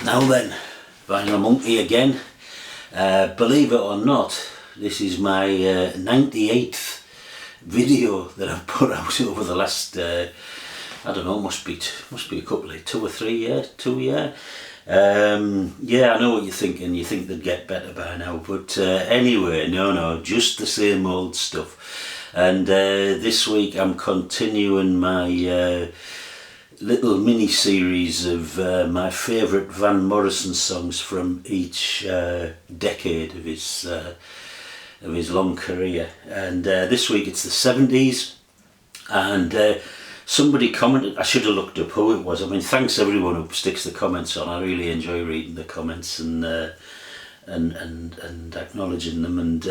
Now then, Vinyl Monkey again. Believe it or not, this is my 98th video that I've put out over the last, I don't know, must be a couple of 2 or 3 years, 2 years. Yeah, I know what you're thinking. You think they'd get better by now, but anyway, no, just the same old stuff. And this week I'm continuing my little mini series of my favourite Van Morrison songs from each decade of his long career. And this week it's the 70s, and somebody commented. I should have looked up who it was. I mean, thanks everyone who sticks the comments on. I really enjoy reading the comments and acknowledging them. And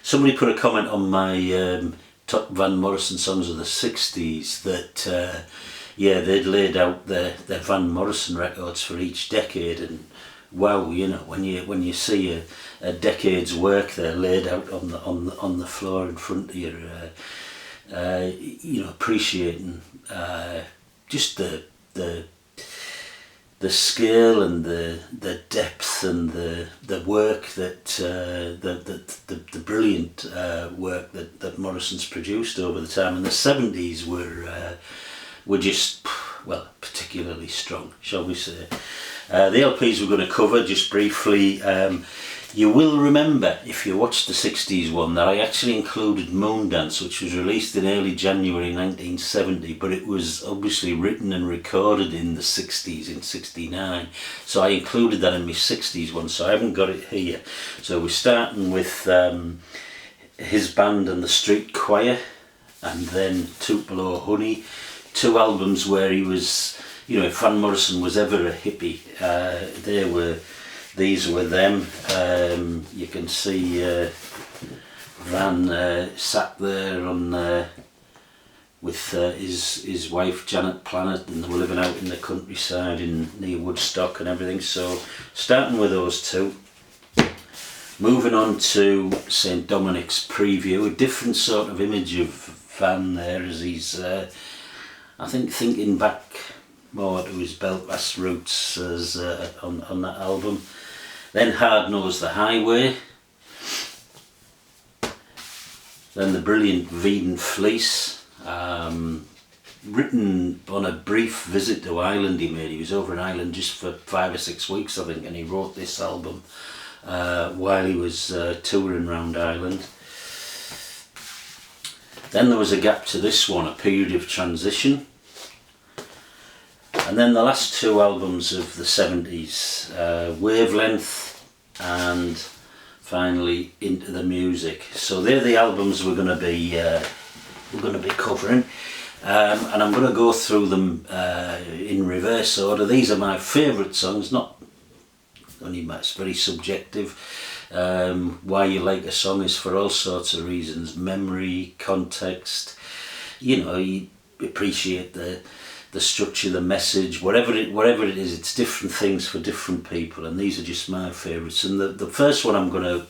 somebody put a comment on my top Van Morrison songs of the 60s that yeah, they'd laid out their Van Morrison records for each decade, and wow, you know, when you see a decade's work there laid out on the floor in front of you, you know, appreciating just the scale and the depth and the work that the brilliant work that Morrison's produced over the time. And the 70s were just, well, particularly strong, shall we say. The LPs we're going to cover just briefly. You will remember, if you watched the 60s one, that I actually included Moondance, which was released in early January 1970, but it was obviously written and recorded in the 60s, in 69. So I included that in my 60s one, so I haven't got it here. So we're starting with his band and the Street Choir, and then Tupelo Honey. 2 albums where he was, you know, if Van Morrison was ever a hippie, these were them. You can see Van sat there on with his wife Janet Planet, and they were living out in the countryside near Woodstock and everything. So starting with those 2, moving on to St Dominic's Preview, a different sort of image of Van there as he's I think thinking back more to his Belfast roots as on that album. Then Hard Knows the Highway. Then the brilliant Veedon Fleece, written on a brief visit to Ireland he made. He was over in Ireland just for 5 or 6 weeks, I think, and he wrote this album while he was touring around Ireland. Then there was a gap to this one, a period of transition. And then the last 2 albums of the 70s, Wavelength and finally Into the Music. So they're the albums we're going to be covering, and I'm going to go through them in reverse order. These are my favourite songs, not only it's very subjective. Why you like a song is for all sorts of reasons: memory, context. You know, you appreciate the structure, the message, whatever it is. It's different things for different people, and these are just my favourites. And the first one I'm going to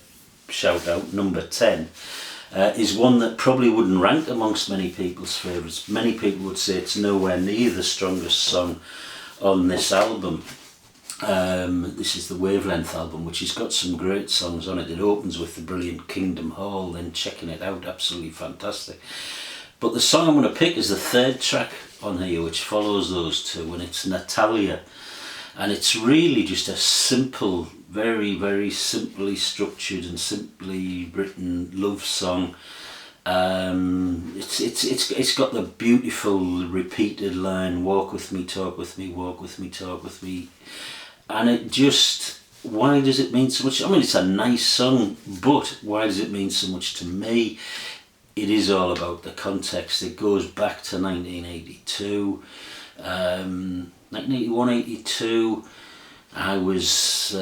shout out, number 10, is one that probably wouldn't rank amongst many people's favourites. Many people would say it's nowhere near the strongest song on this album. This is the Wavelength album, which has got some great songs on it. It opens with the brilliant Kingdom Hall, then Checking It Out, absolutely fantastic. But the song I'm going to pick is the 3rd track on here, which follows those 2, and it's Natalia. And it's really just a simple, very, very simply structured and simply written love song. It's got the beautiful repeated line, walk with me, talk with me, walk with me, talk with me. And it just, why does it mean so much? I mean, it's a nice song, but why does it mean so much to me? It is all about the context. It goes back to 1982, 1981, 82. I was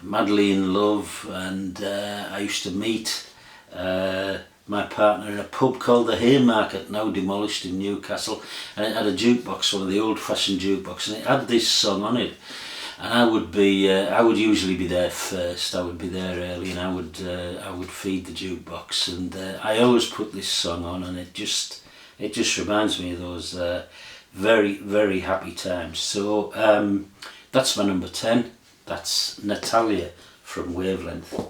madly in love, and I used to meet my partner in a pub called the Haymarket, now demolished, in Newcastle, and it had a jukebox, one of the old-fashioned jukeboxes, and it had this song on it. And I would usually be there first. I would be there early, and I would feed the jukebox, and I always put this song on, and it just reminds me of those very, very happy times. So that's my number 10. That's Natalia from Wavelength.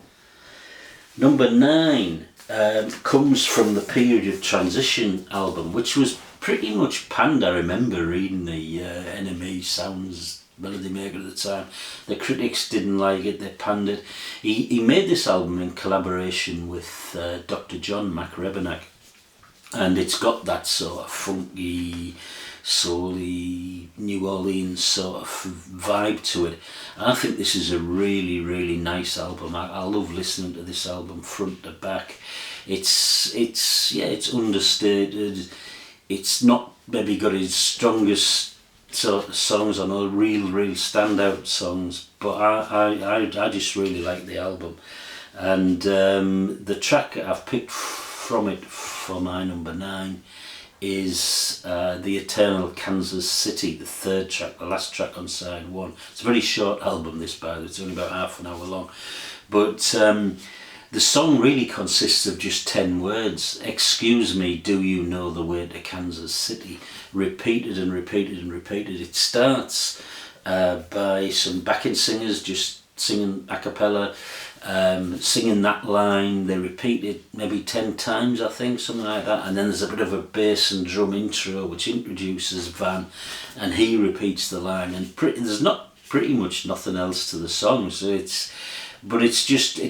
Number 9 comes from the Period of Transition album, which was pretty much panned. I remember reading the NME Sounds Melody Maker at the time. The critics didn't like it, they panned it. He made this album in collaboration with Dr. John McRebenack, and it's got that sort of funky, soul-y, New Orleans sort of vibe to it. And I think this is a really, really nice album. I love listening to this album front to back. It's understated. It's not maybe got his strongest sort of songs on, all real standout songs, but I just really like the album. And the track I've picked from it for my number 9 is The Eternal Kansas City, the third track, the last track on side 1. It's a very short album, this, by the way. It's only about half an hour long, but the song really consists of just 10 words. Excuse me, do you know the way to Kansas City? Repeated and repeated and repeated. It starts by some backing singers just singing a cappella, singing that line. They repeat it maybe 10 times, I think, something like that. And then there's a bit of a bass and drum intro which introduces Van, and he repeats the line. And there's not pretty much nothing else to the song, so it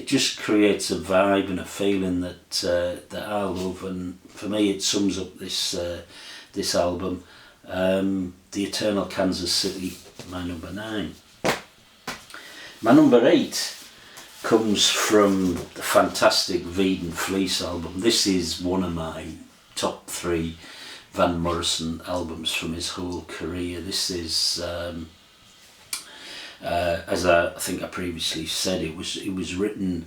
just creates a vibe and a feeling that I love. And for me, it sums up this album. The Eternal Kansas City, my number 9. My number 8 comes from the fantastic Veed and Fleece album. This is one of my top 3 Van Morrison albums from his whole career. This is, as I think I previously said, it was written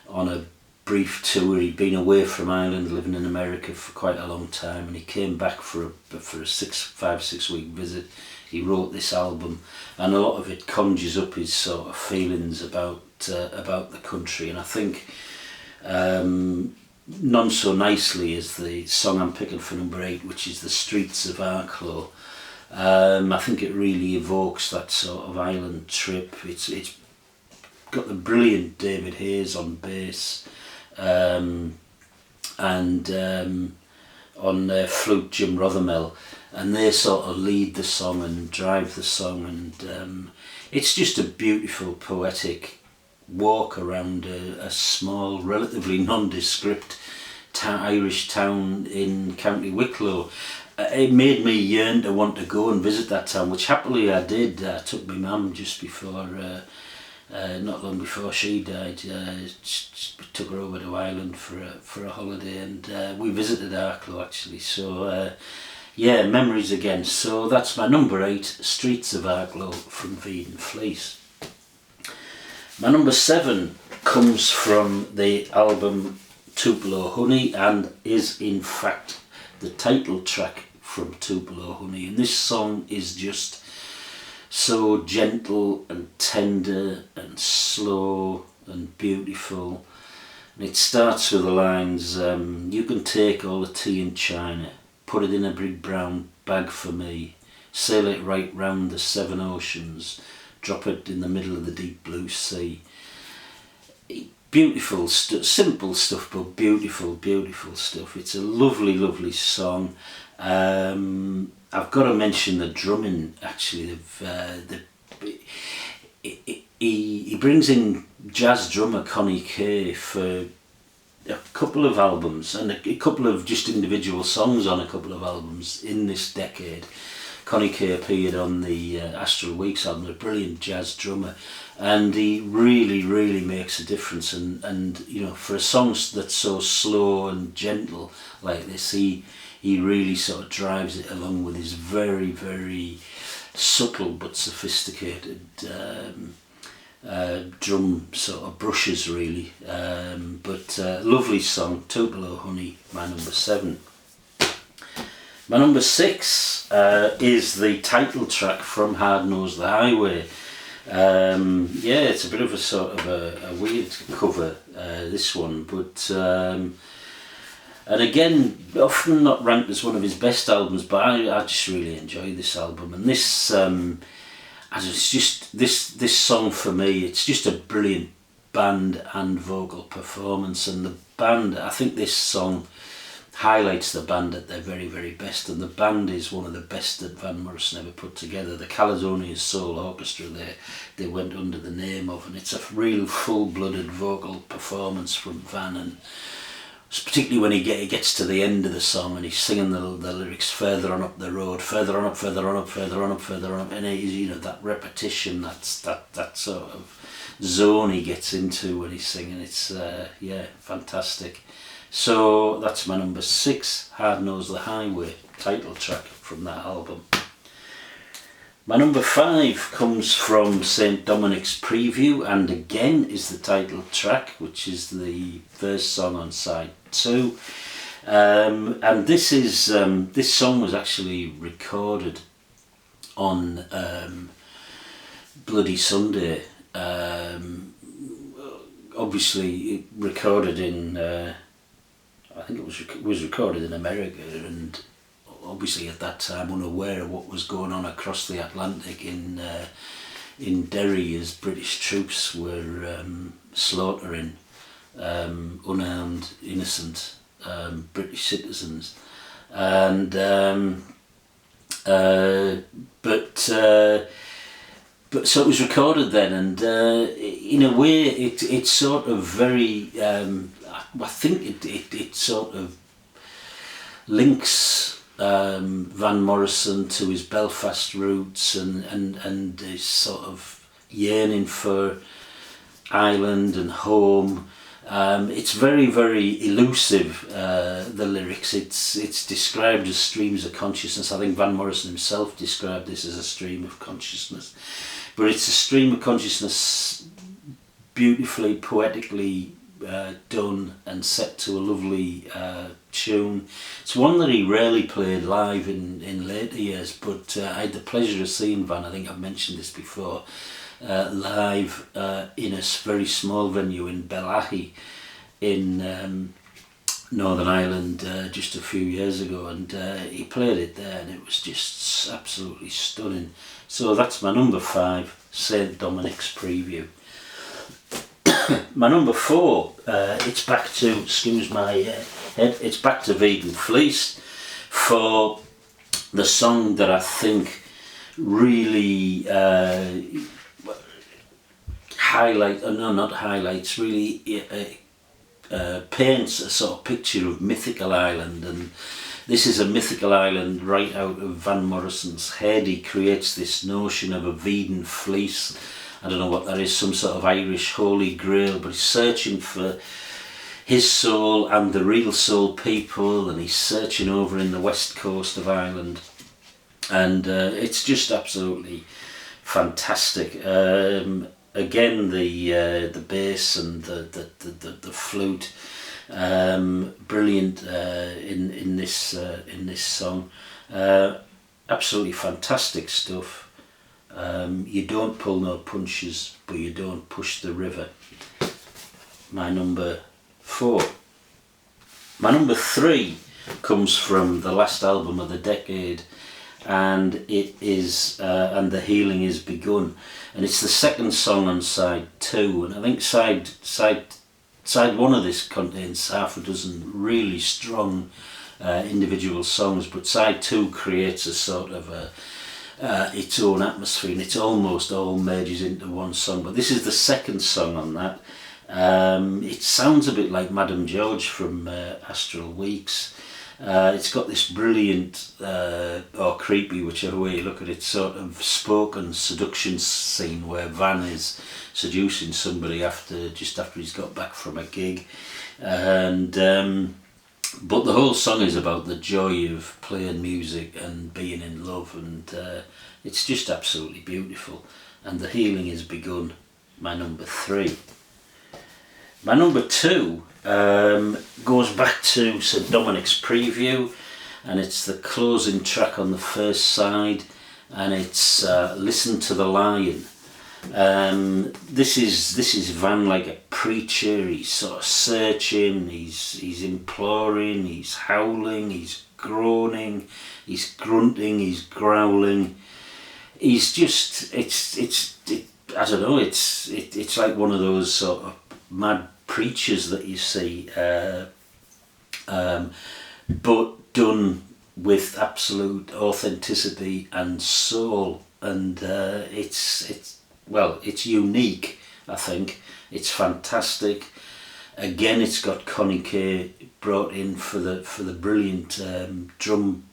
on a brief tour. He'd been away from Ireland, living in America for quite a long time, and he came back for a 5-6 week visit. He wrote this album, and a lot of it conjures up his sort of feelings about the country. And I think None So Nicely is the song I'm picking for number 8, which is The Streets of Arklow. I think it really evokes that sort of island trip. It's got the brilliant David Hayes on bass, and on flute Jim Rothermel, and they sort of lead the song and drive the song, and it's just a beautiful poetic walk around a small, relatively nondescript Irish town in County Wicklow. It made me yearn to want to go and visit that town, which happily I did. I took my mum just before, not long before she died. Took her over to Ireland for a holiday, and we visited Arklow actually. So yeah, memories again. So that's my number 8, Streets of Arklow from Veed and Fleece. My number 7 comes from the album Tupelo Honey, and is in fact the title track from Tupelo Honey. And this song is just so gentle and tender and slow and beautiful. And it starts with the lines, you can take all the tea in China, put it in a big brown bag for me, sail it right round the 7 oceans, drop it in the middle of the deep blue sea. Beautiful simple stuff, but beautiful stuff. It's a lovely song. I've got to mention the drumming actually. He brings in jazz drummer Connie Kay for a couple of albums, and a couple of just individual songs on a couple of albums in this decade. Connie Kay appeared on the Astral Weeks album, a brilliant jazz drummer, and he really makes a difference. And you know, for a song that's so slow and gentle like this, he really sort of drives it along with his very subtle but sophisticated drum sort of brushes really. But lovely song, Tupelo Honey, my number 7. My number 6 is the title track from Hard Nosed the Highway. Yeah, it's a bit of a sort of a weird cover, this one, but and again, often not ranked as one of his best albums, but I just really enjoy this album. And this, and it's just this song for me. It's just a brilliant band and vocal performance, and the band. I think this song highlights the band at their very, very best, and the band is one of the best that Van Morrison ever put together. The Caledonian Soul Orchestra they went under the name of, and it's a real full-blooded vocal performance from Van, and particularly when he gets to the end of the song and he's singing the lyrics further on up the road, further on up, further on up, further on up, further on up, and he's, you know, that repetition, that sort of zone he gets into when he's singing. It's yeah, fantastic. So that's my number 6, Hard Knows the Highway, title track from that album. My number 5 comes from St. Dominic's Preview, and again is the title track, which is the first song on side 2. And this song was actually recorded on Bloody Sunday. Obviously, recorded in. I think it was recorded in America, and obviously at that time unaware of what was going on across the Atlantic in Derry, as British troops were slaughtering unarmed, innocent British citizens, and but so it was recorded then, and in a way it's sort of very. I think it sort of links Van Morrison to his Belfast roots and his sort of yearning for Ireland and home. It's very, very elusive, the lyrics. It's described as streams of consciousness. I think Van Morrison himself described this as a stream of consciousness. But it's a stream of consciousness beautifully, poetically done and set to a lovely tune. It's one that he rarely played live in later years, but I had the pleasure of seeing Van, I think I've mentioned this before, live in a very small venue in Bellaghy in Northern Ireland just a few years ago, and he played it there and it was just absolutely stunning. So that's my number 5, St. Dominic's Preview. My number 4, it's back to, excuse my head, it's back to Vegan Fleece for the song that I think really really paints a sort of picture of mythical Ireland, and this is a mythical island right out of Van Morrison's head. He creates this notion of a Vegan fleece. I don't know what that is, some sort of Irish holy grail, but he's searching for his soul and the real soul people, and he's searching over in the west coast of Ireland, and it's just absolutely fantastic. Again, the bass and the flute, brilliant in this song. Absolutely fantastic stuff. You don't pull no punches, but you don't push the river. My number 4. My number 3 comes from the last album of the decade, and it is And the Healing Is Begun, and it's the second song on side 2, and I think side 1 of this contains half a dozen really strong individual songs, but side 2 creates a sort of its own atmosphere, and it almost all merges into one song. But this is the second song on that. It sounds a bit like Madame George from Astral Weeks. It's got this brilliant or creepy, whichever way you look at it, sort of spoken seduction scene where Van is seducing somebody just after he's got back from a gig, and but the whole song is about the joy of playing music and being in love, and it's just absolutely beautiful. And the Healing Is Begun, my number 3. My number 2 goes back to St. Dominic's Preview, and it's the closing track on the first side, and it's Listen to the Lion. This is Van like a preacher. He's sort of searching, he's imploring, he's howling, he's groaning, he's grunting, he's growling. he's just, I don't know, it's like one of those sort of mad preachers that you see, but done with absolute authenticity and soul, and it's unique. I think it's fantastic. Again, it's got Connie Kay brought in for the brilliant drum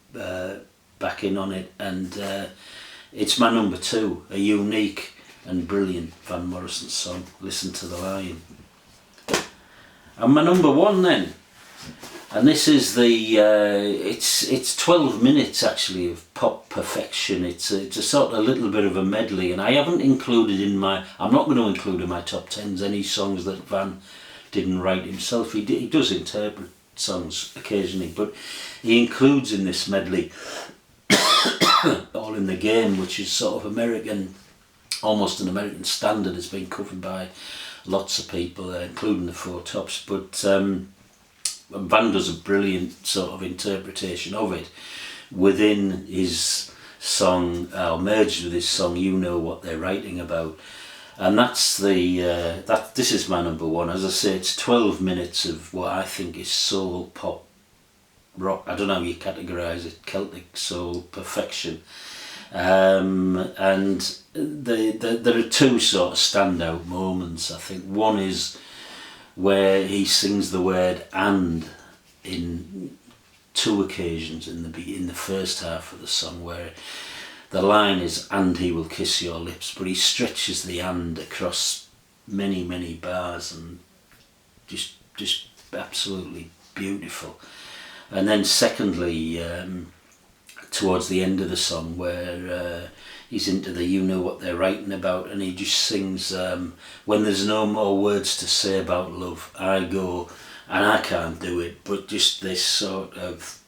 backing on it, and it's my number 2, a unique and brilliant Van Morrison song, Listen to the Lion. And my number 1 then, and this is the it's 12 minutes actually of pop perfection. It's a sort of a little bit of a medley, and I haven't included I'm not going to include in my top 10s any songs that Van didn't write himself. He does interpret songs occasionally, but he includes in this medley All in the Game, which is sort of American, almost an American standard. It's been covered by lots of people, including the Four Tops, but Van does a brilliant sort of interpretation of it within his song, or merged with his song, You Know What They're Writing About. And that's this is my number 1. As I say, it's 12 minutes of what I think is soul, pop, rock. I don't know how you categorise it, Celtic soul perfection. And there are 2 sort of standout moments. I think one is where he sings the word "and" in 2 occasions in the first half of the song, where the line is "and he will kiss your lips," but he stretches the "and" across many bars, and just absolutely beautiful. And then secondly, towards the end of the song, where he's into the "You Know What They're Writing About," and he just sings, when there's no more words to say about love, I go and I can't do it, but just this sort of,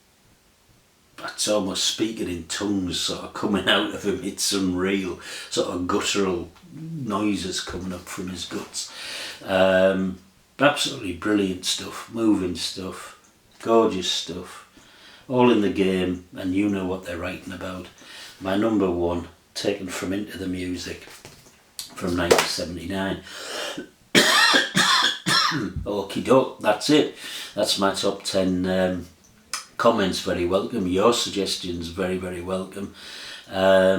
it's almost speaking in tongues sort of coming out of him. It's unreal, sort of guttural noises coming up from his guts. Absolutely brilliant stuff, moving stuff, gorgeous stuff. All in the Game and You Know What They're Writing About. My number 1, taken from Into the Music from 1979. Okie doke, that's it. That's my top 10. Comments very welcome, your suggestions very welcome, yeah,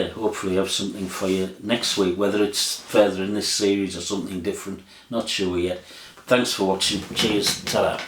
hopefully have something for you next week, whether it's further in this series or something different, not sure yet. Thanks for watching, cheers, ta-ra.